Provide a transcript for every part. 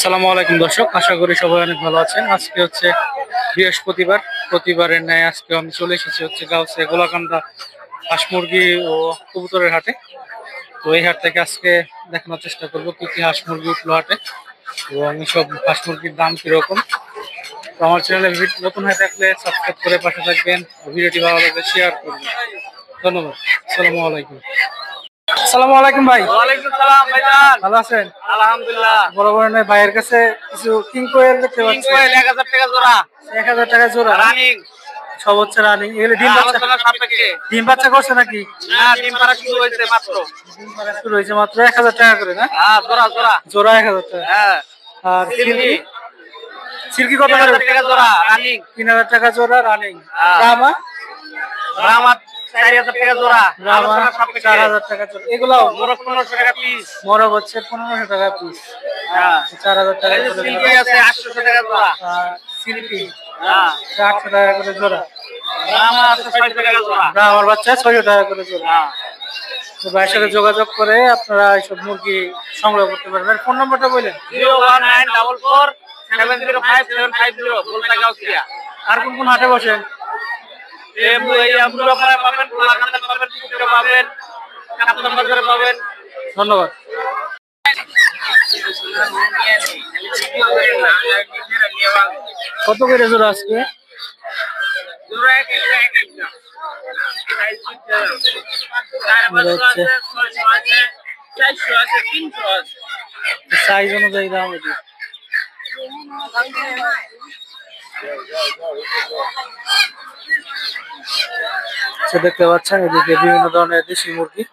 আসসালামু আলাইকুম দর্শক, আশা করি সবাই অনেক ভালো আছেন। আজকে হচ্ছে বৃহস্পতিবার, প্রতিবারের ন্যায় আজকে আমি চলে এসেছি হচ্ছে গাউসে গোলাকান্দা হাঁস মুরগি ও কবুতরের হাটে। তো এই হাট থেকে আজকে দেখানোর চেষ্টা করবো কি কি হাঁস মুরগি উঠলো হাটে এবং সব হাঁস মুরগির দাম কিরকম। তো আমার চ্যানেলে নতুন হয়ে থাকলে সাবস্ক্রাইব করে পাশে থাকবেন, ভিডিওটি ভালো লাগলে শেয়ার করবেন। ধন্যবাদ। আসসালামু আলাইকুম। আসসালামু আলাইকুম ভাই। ওয়ালাইকুম সালাম ভাইজান, ভালো আছেন? আলহামদুলিল্লাহ। বড় বড় ভাইয়ের কাছে কিছু কিং কোয়েল দেখতে পাচ্ছি। 1000 টাকা জোড়া, 1000 টাকা জোড়া রানিং। সব হচ্ছে রানিং। এগুলো ডিম বাচ্চা সাপেক্ষে ডিম বাচ্চা করছে নাকি? না, ডিম পাড়া শুরু হয়েছে মাত্র। ডিম পাড়া শুরু হয়েছে মাত্র। 1000 টাকা করে না? হ্যাঁ, জোড়া জোড়া জোড়া 1000 টাকা। হ্যাঁ। আর সিল্কি সিল্কি কত করে? 3000 টাকা জোড়া, রানিং। 3000 টাকা জোড়া রানিং। হ্যাঁ। রামা রামা 4000 টাকা জোড়া, রামা 4000 টাকা জোড়া। এগুলাও মোরগ 1500 টাকা পিস। মরগ হচ্ছে 1500 টাকা পিস। হ্যাঁ। 4000 টাকা এই যে করে সিল্কি আছে 800 টাকা জোড়া। সিল্কি হ্যাঁ। 800 টাকা করে জোড়া। রামা আছে 600 টাকা জোড়া। আমার বাচ্চা 600 টাকা করে জোড়া। হ্যাঁ। তো ভাইয়ের সাথে যোগাযোগ করে আপনারা এইসব মুরগি সংগ্রহ করতে পারবেন। ফোন নম্বরটা বলেন। 01944705750 বলতা গাউসিয়া। আর কোন কোন হাটে বসেন? এই আমরুপাড়া পাবেন, গোলাকান্দা পাবেন, পুকুরে পাবেন, কাপ্তান বাজারে পাবেন। ধন্যবাদ। কত করে জোড়া আজকে? সাইজ অনুযায়ী দাম এটি। দেখতে পাচ্ছেন এদিকে বিভিন্ন ধরনের দেশি মুরগি।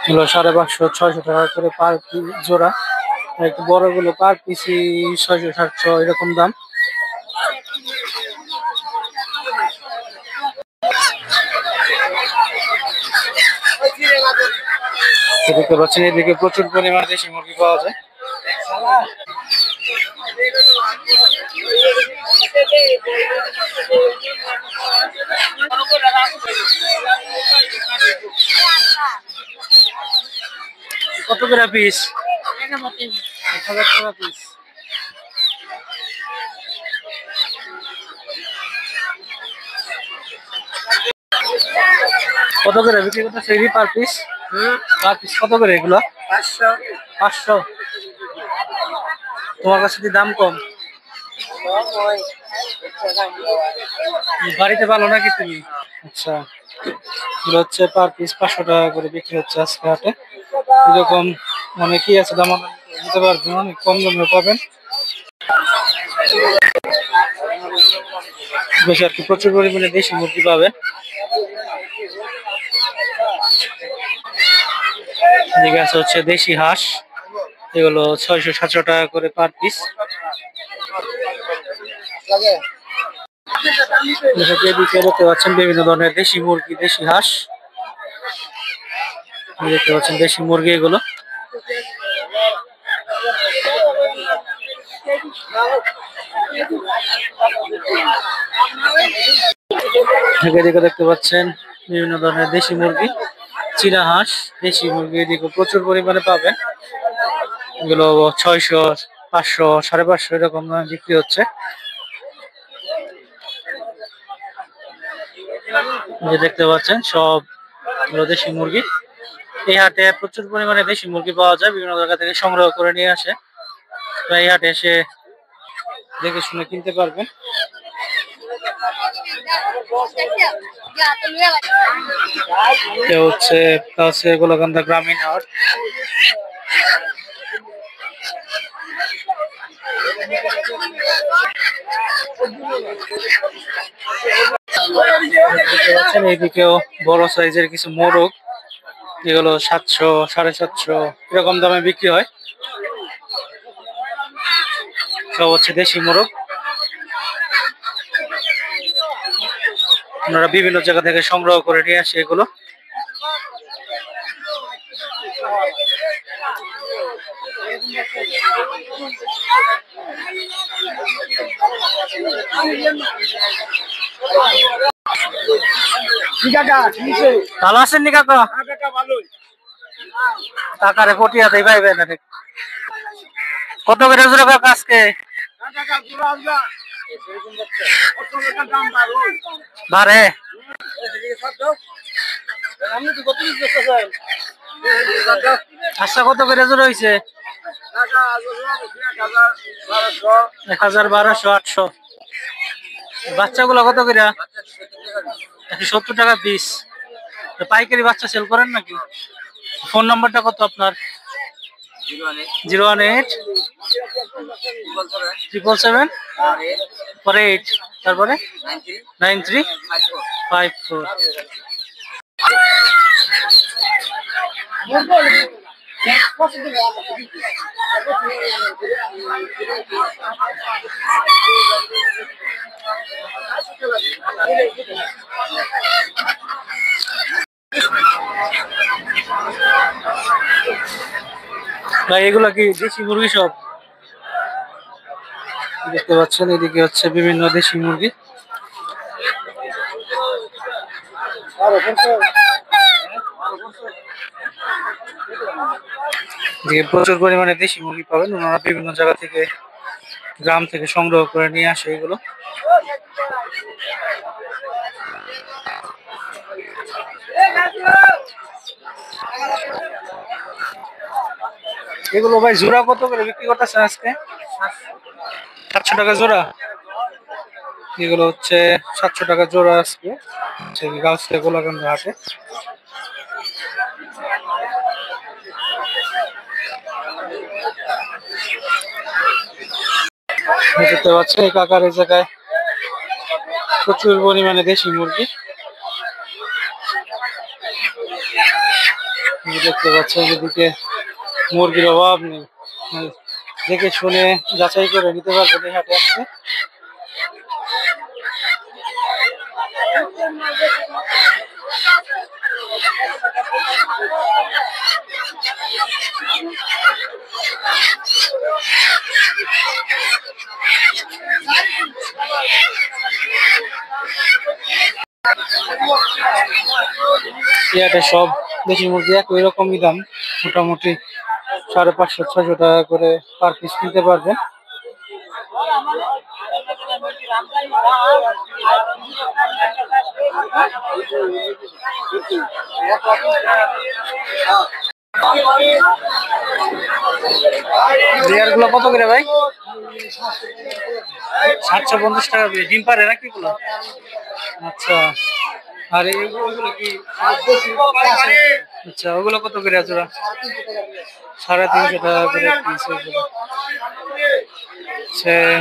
এগুলো 550-600 টাকা করে পার জোড়া। একটু বড় গুলো পার পিসি 600-700 এরকম দাম। দেখতে পাচ্ছেন এদিকে প্রচুর পরিমাণে দেশি মুরগি পাওয়া যায়। কত করে পিস? 1000 টাকা পিস। কত করে বিক্রি করতেছে পার পিস? পার পিস কত করে এগুলো? 500। তোমার কাছে কি দাম কম? বাড়িতে ভালো নাকি তুমি? আচ্ছা, এগুলো হচ্ছে পার পিস 500 টাকা করে বিক্রি হচ্ছে আজকে হাটে। এরকম অনেকই আছে, দাম নিতে পারবেন, অনেক কম দামে পাবেন। বেশ আর কি প্রচুর পরিমাণে দেশি মুরগি পাবেন। এদিকে আছে হচ্ছে দেশি হাঁস, এগুলো 600-700 টাকা করে পার পিস। এদিকে দেখতে পাচ্ছেন বিভিন্ন ধরনের দেশি মুরগি, দেশি হাঁস দেখতে পাচ্ছেন, দেশি মুরগি এগুলো। এদিকে দেখতে পাচ্ছেন বিভিন্ন ধরনের দেশি মুরগি, চীনা হাঁস, দেশি মুরগি এদিকে প্রচুর পরিমাণে পাবেন। এগুলো 600, 500, 550 এরকম বিক্রি হচ্ছে। যে দেখতে পাচ্ছেন সব দেশি মুরগি। এই হাটে প্রচুর পরিমাণে দেশি মুরগি পাওয়া যায়, বিভিন্ন জায়গা থেকে সংগ্রহ করে নিয়ে আসে। এই হাটে এসে দেখে শুনে কিনতে পারবেন। হচ্ছে গোলাকান্দা গ্রামীণ হাট। এইদিকেও বড় সাইজের কিছু মোরগ, এগুলো 700, 750 এরকম দামে বিক্রি হয়। সব হচ্ছে দেশি মোরগ। আপনারা বিভিন্ন জায়গা থেকে সংগ্রহ করে নিয়ে আসে এগুলো। ভালো আছেন নি কাকা? কাকারে পটিয়া দেই ভাই না কত করে জোড়া কাকা আজকে? বারে আচ্ছা কত করে জোড়া হয়েছে? 1000, 1200, 800। বাচ্চাগুলো কত করে? 170 টাকা পিস। পাইকারি বাচ্চা সেল করেন নাকি? ফোন নাম্বারটা কত আপনার? 018 777 তারপরে 9354। ভাই এগুলা কি দেশি মুরগি সব? দেখতে পাচ্ছেন এদিকে হচ্ছে বিভিন্ন দেশি মুরগি। প্রচুর পরিমাণে দেশি মুরগি পাবেন, ওনারা বিভিন্ন জায়গা থেকে গ্রাম থেকে সংগ্রহ করে নিয়ে আসে এগুলো। এগুলো ভাই জোড়া কত করে বিক্রি করতেছেন আজকে? 700 টাকা জোড়া। এগুলো হচ্ছে 700 টাকা জোড়া আজকে গাউসিয়া গোলাকান্দা হাটে। দেখতে পাচ্ছেন এই কাকার এই জায়গায় প্রচুর পরিমাণে দেশি মুরগি দেখতে পাচ্ছেন। এদিকে মুরগির অভাব নেই, দেখে শুনে যাচাই করে নিতে পারবেন এই হাটে আসছে। সব দেশি মুরগি একই রকমই দাম, মোটামুটি 550-600 টাকা করে পার পিস কিনতে পারবেন। লেয়ার গুলো কত করে ভাই? 750 টাকা করে। ডিম পারে নাকি গুলো? আচ্ছা, আর এইগুলো কি? আচ্ছা, ওগুলো কত করে আছে? 350 টাকা করে পিস।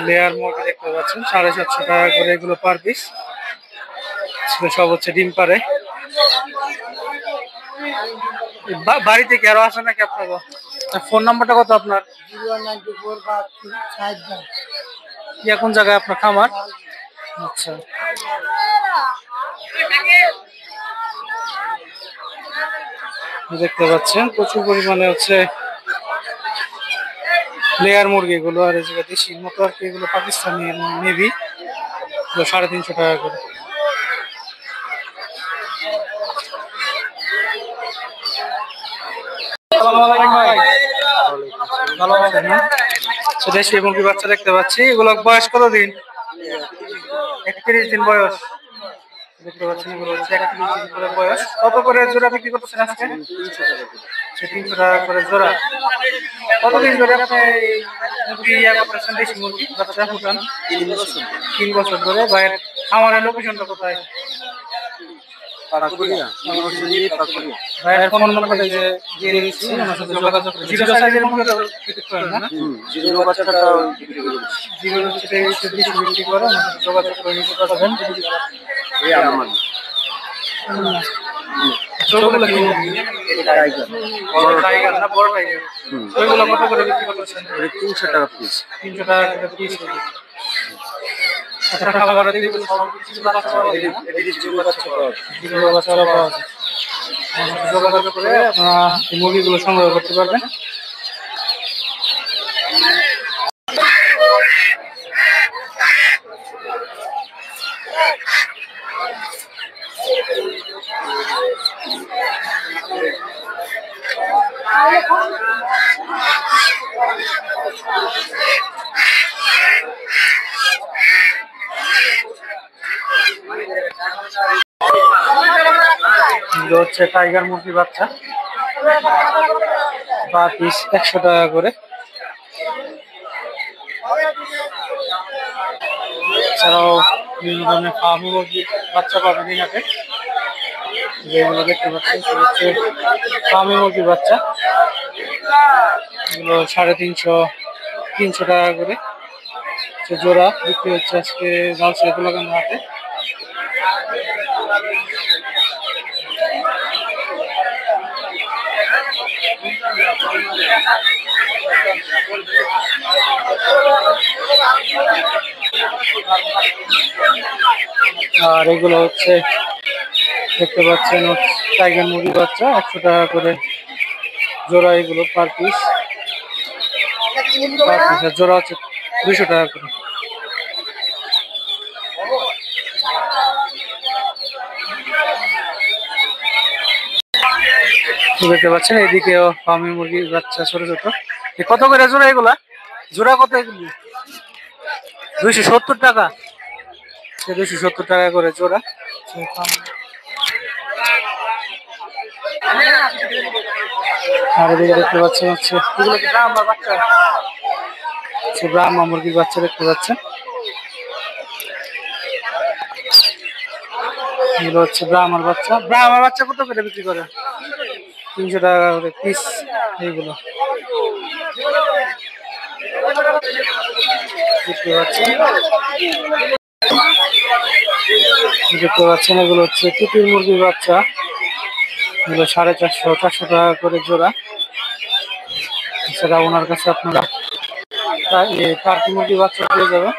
লেয়ার মুরগি দেখতে পাচ্ছেন 750 টাকা করে এগুলো পার পিস। সব হচ্ছে ডিম পারে। বাড়িতে কি আরো আছে নাকি আপনার? ফোন নাম্বারটা কত আপনার? 0194 কোন জায়গায় আপনার খামার? আচ্ছা, দেখতে পাচ্ছেন প্রচুর পরিমাণে হচ্ছে লেয়ার মুরগি গুলো, আর এই জায়গায় দেশির মতো আর কি এগুলো পাকিস্তানি নেভি 350 টাকা করে। ভালো আছেন না? দেশি মুরগি বাচ্চা দেখতে পাচ্ছি, এগুলো বয়স কত দিন? 31 দিন বয়স। দেখতে পাচ্ছেন এগুলো হচ্ছে 31 দিন করে বয়স। কত করে জোড়া বিক্রি করতেছেন আজকে? 300 টাকা করে জোড়া। কতদিন ধরে আপনি মুরগি করতেছেন দেশি মুরগি বাচ্চা ফুটান? 3 বছর ধরে। ভাইয়ের খামারের লোকেশনটা কোথায়? ভাইয়ের ফোন নাম্বারটা দিয়ে দিচ্ছি, আমার সাথে যোগাযোগ করুন। জিরো সাইজের মুরগি বিক্রি করেন না? জিরো বাচ্চাটা জিরো বিক্রি করে আমার সাথে যোগাযোগ করে নিতে পারবেন। ওইগুলো কি মুরগি? টাইগার না বড় টাইগার? ওইগুলো কত করে বিক্রি করতেছেন? 300 টাকা পিস। 300 টাকা করে পিস। আচ্ছা, খাবার দিয়ে যোগাযোগ করে আপনারা এই মুরগিগুলো সংগ্রহ করতে পারবেন। এগুলো হচ্ছে টাইগার মুরগি বাচ্চা, পার পিস 100 টাকা করে। এছাড়াও বিভিন্ন ধরনের ফার্মি মুরগির বাচ্চা পাবেন এই হাটে। যেগুলো দেখতে পাচ্ছেন সেগুলো হচ্ছে ফার্মি মুরগির বাচ্চা, এগুলো 350-300 টাকা করে জোড়া বিক্রি হচ্ছে আজকে গাউসিয়া গোলাকান্দা হাটে। আর এগুলো হচ্ছে দেখতে পাচ্ছেন টাইগার মুরগি বাচ্চা, 100 টাকা করে জোড়া, এগুলো পার পিস। আর জোড়া হচ্ছে 200 টাকা করে। দেখতে পাচ্ছেন এদিকেও ফার্মি মুরগির বাচ্চা ছোট ছোট। কত করে জোড়া এগুলা? জোড়া কত এগুলি? 270 টাকা। 270 টাকা করে জোড়া। আর এদিকে দেখতে পাচ্ছেন হচ্ছে এগুলো কি ব্রাহ্মা বাচ্চা? ব্রাহ্মা মুরগির বাচ্চা দেখতে পাচ্ছেন, এগুলো হচ্ছে ব্রাহ্মার বাচ্চা। ব্রাহ্মার বাচ্চা কত করে বিক্রি করে? 300 টাকা করে পিস এইগুলো দেখতে পাচ্ছেন। দেখতে পাচ্ছেন এগুলো হচ্ছে তিতির মুরগির বাচ্চা, এগুলো 450-400 টাকা করে জোড়া। সেটা ওনার কাছে আপনারা টার্কি মুরগির বাচ্চা পেয়ে যাবে।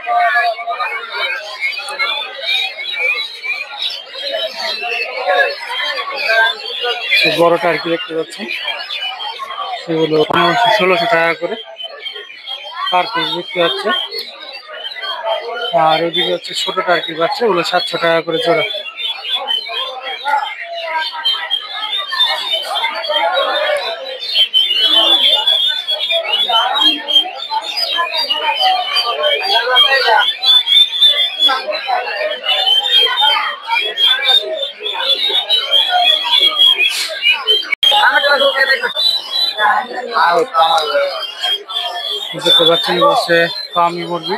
বড় টার্কি দেখতে পাচ্ছেন, সেগুলো 1500-1600 টাকা করে পার পিস বিক্রি হচ্ছে। আর ওইদিকে হচ্ছে ছোট টার্কির বাচ্চা, ওগুলো 700 টাকা করে জোড়া। দেখতে পাচ্ছেন হচ্ছে ফার্মি মুরগি,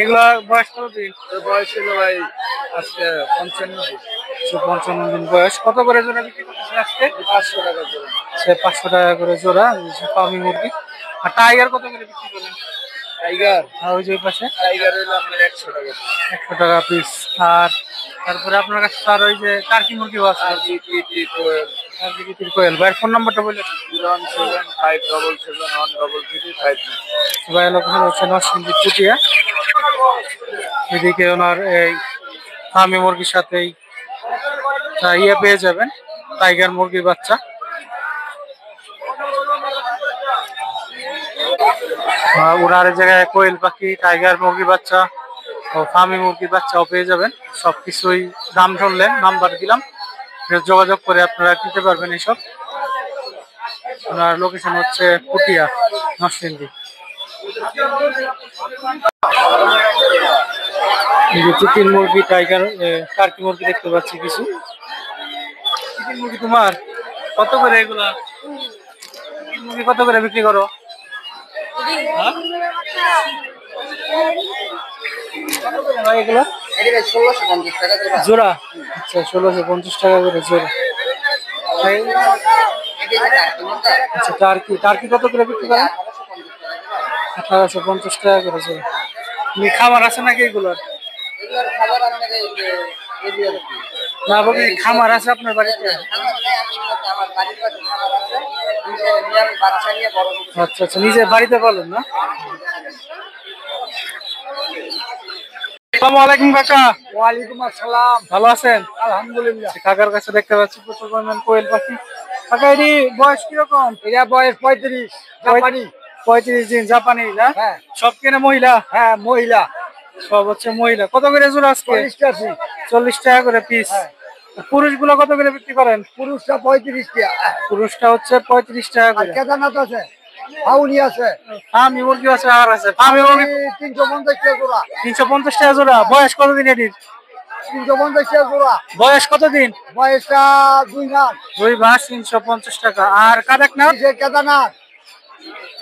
এগুলা বয়স কত দিন? বয়স ছিল ভাই আজকে 55 দিন বয়স। কত করে জোড়া বিক্রি করতেছেন আজকে? 500 টাকা করে। 500 টাকা করে জোড়া ফার্মি মুরগি। আর টাইগার কত করে বিক্রি করেন? টাইগার ওই যে পাশে টাইগার হইলো আপনার 100 টাকা। 100 টাকা পিস। আর তারপরে আপনার কাছে আর ওই যে টার্কি মুরগিও আছে, কোয়েল। ভাইয়ের ফোন নাম্বারটা বললেন? 01757713359। ভাইয়ের লোকেশন হচ্ছে নরসিংদী পুটিয়া। এদিকে ওনার এই ফার্মি মুরগির সাথেই ইয়ে পেয়ে যাবেন, টাইগার মুরগির বাচ্চা। ওনার জায়গায় কোয়েল পাখি, টাইগার মুরগির বাচ্চা ও ফার্মি মুরগির বাচ্চাও পেয়ে যাবেন। সবকিছুই দাম শুনলেন, নাম্বার দিলাম, যোগাযোগ করে আপনারা কিনতে পারবেন এইসব। ওনার লোকেশন হচ্ছে পুটিয়া, নরসিংদী। চিকেন মুরগি, টাইগার, টার্কি মুরগি দেখতে পাচ্ছি কিছু। চিকেন মুরগি তোমার কত করে? এগুলা চিকেন মুরগি কত করে বিক্রি করো? হ্যাঁ? এগুলা জোড়া? আচ্ছা, 1650 টাকা করে জোড়া। আচ্ছা, টার্কি টার্কি কত করে বিক্রি করেন? 1850 টাকা করে জোড়া। খাবার আছে নাকি এগুলোর? না বাবু, খামার আছে আপনার বাড়িতে? আচ্ছা আচ্ছা, নিজের বাড়িতে বলেন না? আসসালামু আলাইকুম কাকা। ওয়ালাইকুম আসসালাম। ভালো আছেন? আলহামদুলিল্লাহ। কাকার কাছে দেখতে পাচ্ছি প্রচুর পরিমাণ কোয়েল পাখি। কাকা এটি বয়স কিরকম? এরা বয়স 35। জাপানি। 35 দিন জাপানি না? হ্যাঁ। সব কেনে মহিলা? হ্যাঁ, মহিলা। সব হচ্ছে মহিলা। কত করে জোড়া আজকে? 40 টাকা করে পিস। পুরুষ গুলো কত করে বিক্রি করেন? পুরুষটা 35 টাকা। পুরুষটা হচ্ছে 35 টাকা করে। কেদারনাথ আছে? ফাউনি আছে ফার্মি মুরগি আছে আর আছে ফার্মি মুরগি 350 টাকা জোড়া 350 টাকা জোড়া। বয়স কতদিন এটির? 350 টাকা জোড়া বয়স কতদিন? বয়সটা 2 মাস 2 মাস 350 টাকা। আর কাদাকনাথ? যে কেদারনাথ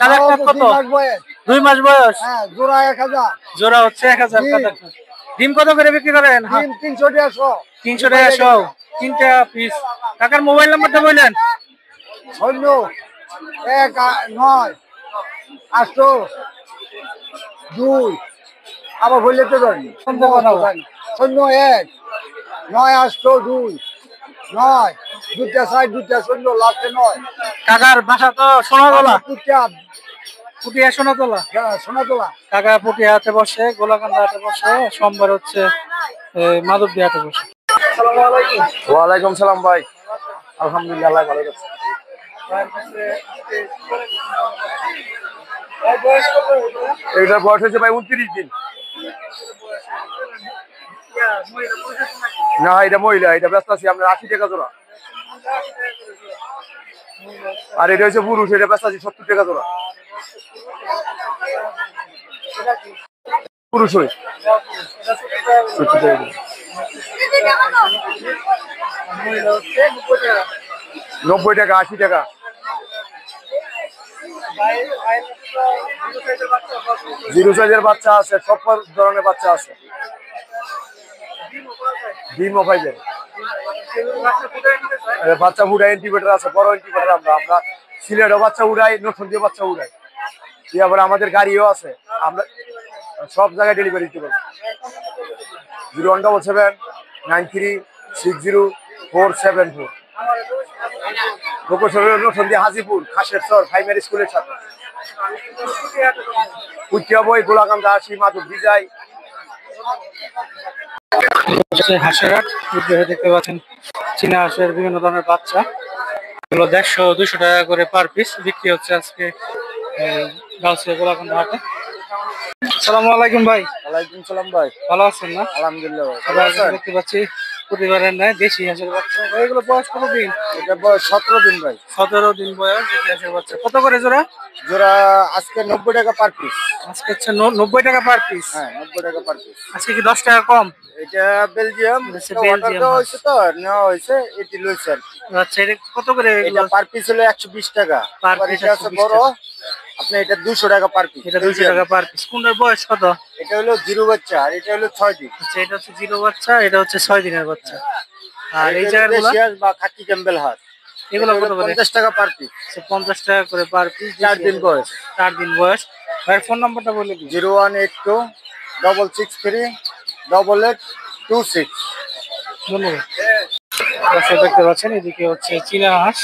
কাদাকনাথ কত? 2 মাস বয়স 2 মাস বয়স। হ্যাঁ জোড়া 1000 জোড়া হচ্ছে 1000 জি। কাদাকনাথ। ডিম কত করে বিক্রি করেন? হ্যাঁ, ডিম 300 টাকা 300 টাকা সহ, 3টা পিস। কাকার মোবাইল নাম্বারটা বললেন? 0198 আবার বললে তো জানি 0198 দুটা সাইড দুটা শূন্য লাস্টে 9 কাকার বাসা তো সোনাতলা, পুটিয়া পুটিয়া সোনাতলা। সোনাতলা কাকা পুটিয়া হাটে বসে, গোলাকান্দা হাটে বসে, সোমবার হচ্ছে মাধবদী হাটে বসে। আসসালামু আলাইকুম। ওয়ালাইকুম সালাম ভাই আলহামদুলিল্লাহ আল্লাহ ভালো আছে এটার বয়স হয়েছে ভাই 29 দিন না এটা মহিলা এটা ব্যস্ত আছি আমরা 80 টাকা জোড়া আর এটা হচ্ছে পুরুষ এটা ব্যস্ত আছি 70 টাকা জোড়া পুরুষ হই 70 টাকা জোড়া। 90 টাকা 80 টাকা জিরো সাইজের বাচ্চা আছে সব ধরনের বাচ্চা আছে ডিমও পাইবেন বাচ্চা উড়াই ইনকিউবেটর আছে বড় ইনকিউবেটর আমরা সিলেটও বাচ্চা উড়াই নরসিংদীও বাচ্চা উড়াই আবার আমাদের গাড়িও আছে আমরা সব জায়গায় ডেলিভারি দিতে পারবো 01793604744 লোকেশন নরসিংদী হাজিপুর খাসের চর প্রাইমারি স্কুলের সাথে কুচিয়া বই গোলাকান্দা আসি মাধব বিজাই হাঁসের হাট দেখতে পাচ্ছেন চীনা হাঁসের বিভিন্ন ধরনের বাচ্চা, এগুলো 150-200 টাকা করে পার পিস বিক্রি হচ্ছে আজকে গাউসিয়া গোলাকান্দা হাটে। আসসালামু আলাইকুম ভাই। ওয়ালাইকুম সালাম ভাই ভালো আছেন না? আলহামদুলিল্লাহ দেখতে পাচ্ছি প্রতিবারের ন্যায় দেশি হাঁসের বাচ্চা। এগুলো বয়স কত দিন? এটা বয়স 17 দিন ভাই 17 দিন বয়স দেশি হাঁসের বাচ্চা। কত করে জোড়া? জোড়া আজকে 90 টাকা পার পিস আজকে হচ্ছে 90 টাকা পার পিস। হ্যাঁ 90 টাকা পার পিস আজকে কি 10 টাকা কম? এটা বেলজিয়াম বেলজিয়াম হয়েছে তো নেওয়া হয়েছে এটি লইছেন আচ্ছা, এটা কত করে? এটা পার পিস হলো 120 টাকা পার আর পিস এটা আছে বড় আপনি এটা 200 টাকা পার পিস এটা 200 টাকা পার পিস। কোনটার বয়স কত? এটা হলো জিরো বাচ্চা আর এটা হলো 6 দিন আচ্ছা, এটা হচ্ছে 0 বাচ্চা, এটা হচ্ছে 6 দিনের বাচ্চা। আর এই জায়গাগুলো শিয়াস বা খাকি ক্যাম্বেল হাট এগুলো কত করে? 50 টাকা পার পিস 50 টাকা করে পার পিস। 4 দিন বয়স 4 দিন বয়স। ভাইয়ের ফোন নাম্বারটা বলে দিন। 0182 663 8826 ধন্যবাদ। দর্শক দেখতে পাচ্ছেন এদিকে হচ্ছে চীনা হাঁস,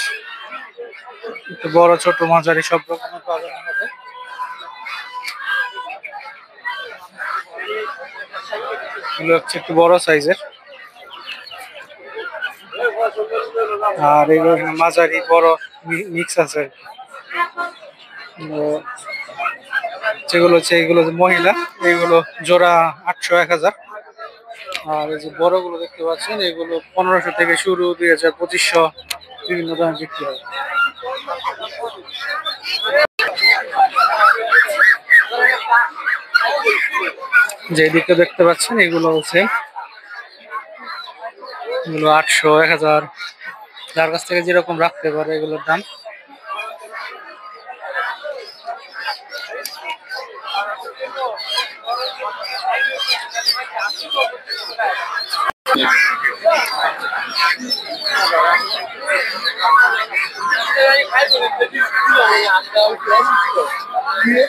একটু বড় ছোট মাঝারি সব রকমের পাওয়া যায় আমাদের। এগুলো হচ্ছে একটু বড় সাইজের, আর এগুলো মাঝারি বড় মিক্স আছে। যেগুলো হচ্ছে এগুলো মহিলা, এগুলো জোড়া 800-1000। আর এই যে বড়গুলো দেখতে পাচ্ছেন এগুলো 1500 থেকে শুরু, 2000-2500 বিভিন্ন দামে বিক্রি হয়। যে দিকটা দেখতে পাচ্ছেন এগুলো হচ্ছে এগুলো 800-1000, যার কাছ থেকে যেরকম রাখতে পারে এগুলোর দাম।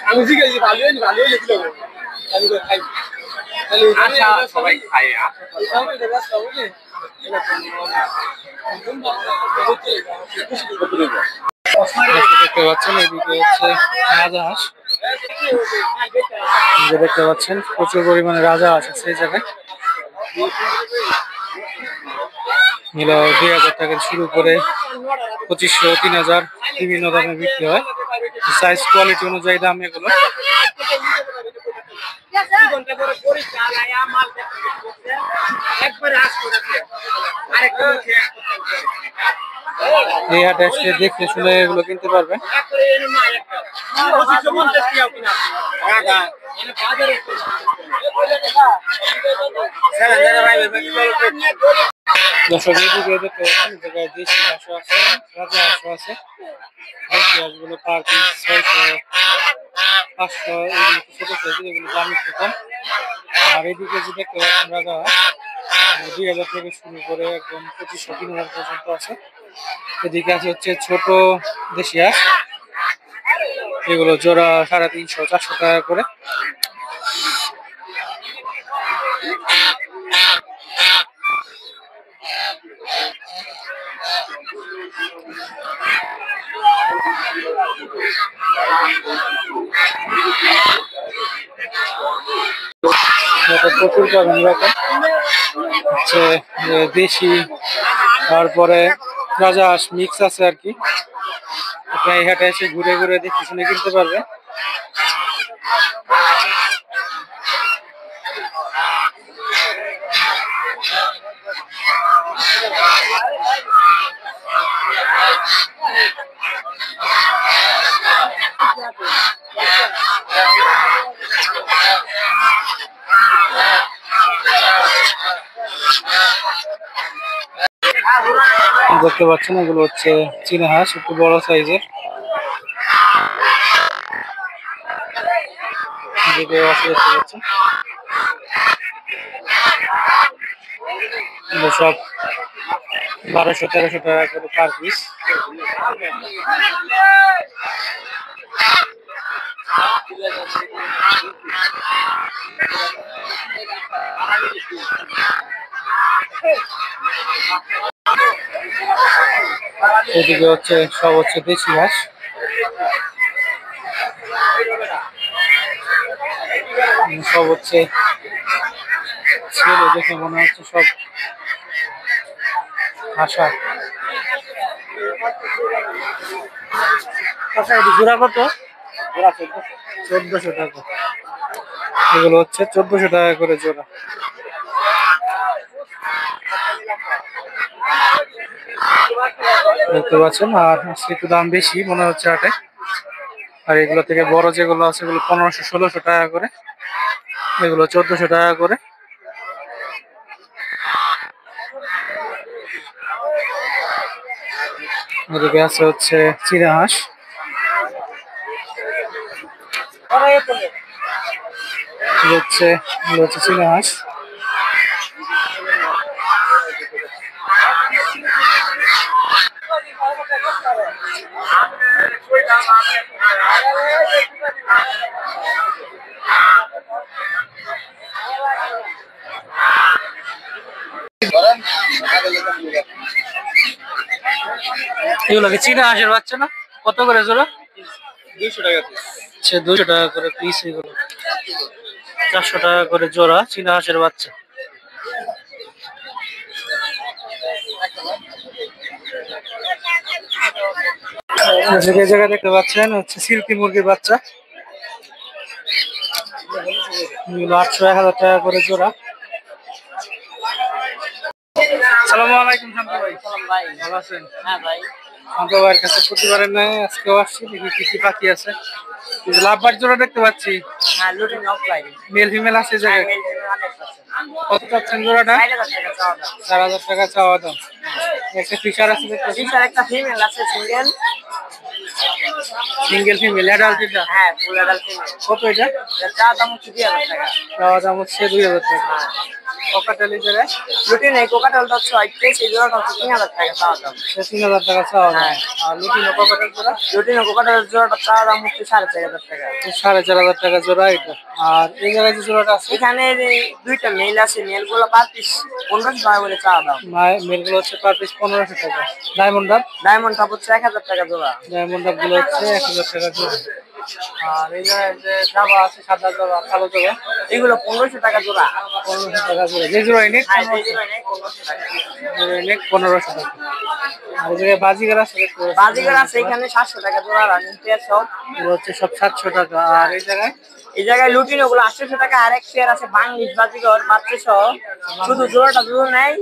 আমি জিজ্ঞাসা ভালো ভালো খাই সবাই খাই দেখতে পাচ্ছেন এদিকে হচ্ছে রাজহাঁস, দেখতে পাচ্ছেন প্রচুর পরিমাণে রাজহাঁস আছে এই জায়গায়। এগুলো 2000 টাকা শুরু করে 2500-3000 বিভিন্ন দামে বিক্রি হয়। সাইজ কোয়ালিটি অনুযায়ী দাম এগুলো। এই হাটে এসে দেখে শুনে এগুলো কিনতে পারবেন। দর্শক এইদিকে দেখতে পাচ্ছেন, এই জায়গায় দেশি হাঁসও আছে, রাজা হাঁসও আছে। দেশি হাঁসগুলো পার পিস 600, 500, এগুলো ছোট সাইজের, এগুলো দাম একটু কম। আর এদিকে যে দেখতে পাচ্ছেন রাজা হাঁস, 2000 থেকে শুরু করে একদম 2500-3000 পর্যন্ত আছে। এদিকে আছে হচ্ছে ছোট দেশি হাঁস, এগুলো জোড়া 350-400 টাকা করে। প্রচুর পাবেন এরকম হচ্ছে দেশি, তারপরে রাজা হাঁস মিক্স আছে আর কি। আপনার এই হাটে এসে ঘুরে ঘুরে দেখে শুনে কিনতে পারবেন। দেখতে পাচ্ছেন এগুলো হচ্ছে চীনা হাঁস, একটু বড় সাইজের। দেখতে পাচ্ছেন সব 1200-1300 টাকা করে পার পিস। এদিকে হচ্ছে সব হচ্ছে দেশি হাঁস। সব হচ্ছে ছেলে, দেখে মনে হচ্ছে সব হাঁসা। জোড়া কত? 1400 টাকা। এগুলো হচ্ছে 1400 টাকা করে জোড়া। দেখতে পাচ্ছেন, আর একটু দাম বেশি মনে হচ্ছে হাটে। আর এগুলো থেকে বড় যেগুলো আছে এগুলো 1500-1600 টাকা করে, এগুলো 1400 টাকা করে। এদিকে আছে হচ্ছে চীনা হাঁস, হচ্ছে চীনা হাঁস। এগুলো কি চীনা হাঁসের বাচ্চা না? কত করে জোড়া? 200 টাকা পিস। আচ্ছা, 200 টাকা করে পিস। এগুলো 400 টাকা করে জোড়া চীনা হাঁসের বাচ্চা। এই জায়গায় দেখতে পাচ্ছেন হচ্ছে সিল্কি মুরগির বাচ্চা, 800-1000 টাকা করে জোড়া। আসসালামু আলাইকুম শান্ত ভাই। ভাই, ভালো আছেন? হ্যাঁ ভাই। শান্ত ভাইয়ের কাছে প্রতিবারের ন্যায় আজকেও আসছি, দেখি কি কি পাখি আছে। লাভবার জোড়া দেখতে পাচ্ছি, হ্যাঁ, লুটিন অফলাইন। মেল ফিমেল আছে এই জায়গায়। অনেক আছে। কত চাচ্ছেন জোড়াটা? 4000 টাকা চাওয়া দাম। 4000 টাকা চাওয়া দাম। একটা ফিশার আছে দেখতে পাচ্ছি, ফিশার একটা ফিমেল আছে সিঙ্গেল। সিঙ্গেল ফিমেল অ্যাডাল্ট এটা। হ্যাঁ, ফুল অ্যাডাল্ট ফিমেল। কত এটা? এর চা দাম হচ্ছে 2000 টাকা। চাওয়া দাম হচ্ছে 2000 টাকা। ককাটেল জায়গায় লুটিন এই কোকাটেলটা হচ্ছে হোয়াইট ফেস, এই জোড়াটা হচ্ছে 3000 টাকা চাওয়া দাম। 3000 টাকা চাওয়া দাম। হ্যাঁ। আর লুটিনো ককাটেল জোড়া লুটিন কোকাটেলের জোড়াটা চাওয়া দাম হচ্ছে 4500 টাকা। 4500 টাকা জোড়া এটা। আর এই জায়গায় যে জোড়াটা আছে, এখানে দুইটা মেল আছে, মেলগুলো পার পিস 1500 টাকা বলে চাওয়া দাম। মেলগুলো হচ্ছে পার পিস 1500 টাকা। ডায়মন্ড ডাব, ডায়মন্ড কাপ হচ্ছে 1000 টাকা জোড়া। ডায়মন্ড ডাব গুলো হচ্ছে 1000 টাকা জোড়া। আর এই জায়গায় যে জাবা আছে, সাদা জাবা, কালো জাবা, এগুলো 1500 টাকা জোড়া। 1500 টাকা জোড়া। যে জোড়া নেট হ্যাঁ, এই জোড়া নেই 1500 টাকা। 1500 টাকা। আর এই জায়গায় বাজিগার আছে দেখতে পাচ্ছি। বাজিগার আছে এখানে 700 টাকা জোড়া, রানিং পেয়ার সব। এগুলো হচ্ছে সব 700 টাকা। আর এই জায়গায় লুটিন ওগুলো 800 টাকা। আর এক পেয়ার আছে বাংলিশ বাজিগর 500। শুধু জোড়াটা দুটো নেই,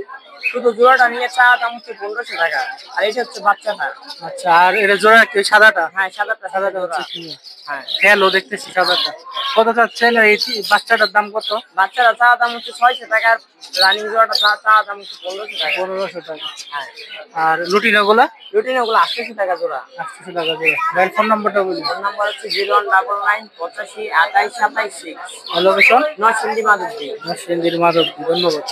শুধু জোড়াটা নিলে চা দাম হচ্ছে 1500 টাকা, আর এটা হচ্ছে বাচ্চাটা। আচ্ছা, আর এটা জোড়া কি ওই সাদাটা? হ্যাঁ, সাদাটা সাদাটা জোড়া। হচ্ছে ফিমেল। হ্যাঁ, হ্যালো দেখতেছি সাদাটা। কত চাচ্ছেন? আর এই বাচ্চাটার দাম কত? বাচ্চারা চা দাম হচ্ছে 600 টাকা, রানিং জোড়াটা চা দাম হচ্ছে 1500 টাকা। 1500 টাকা। হ্যাঁ, আর লুটিনো গুলা? রুটিন ওগুলো 800 টাকা জোড়া। 800 টাকা জোড়া। ভাইয়ের ফোন নাম্বারটা বলি। ফোন নাম্বার হচ্ছে 0199 85 28 27 6। লোকেশন? নরসিংদী মাধবদী। নরসিংদীর মাধবদী। ধন্যবাদ।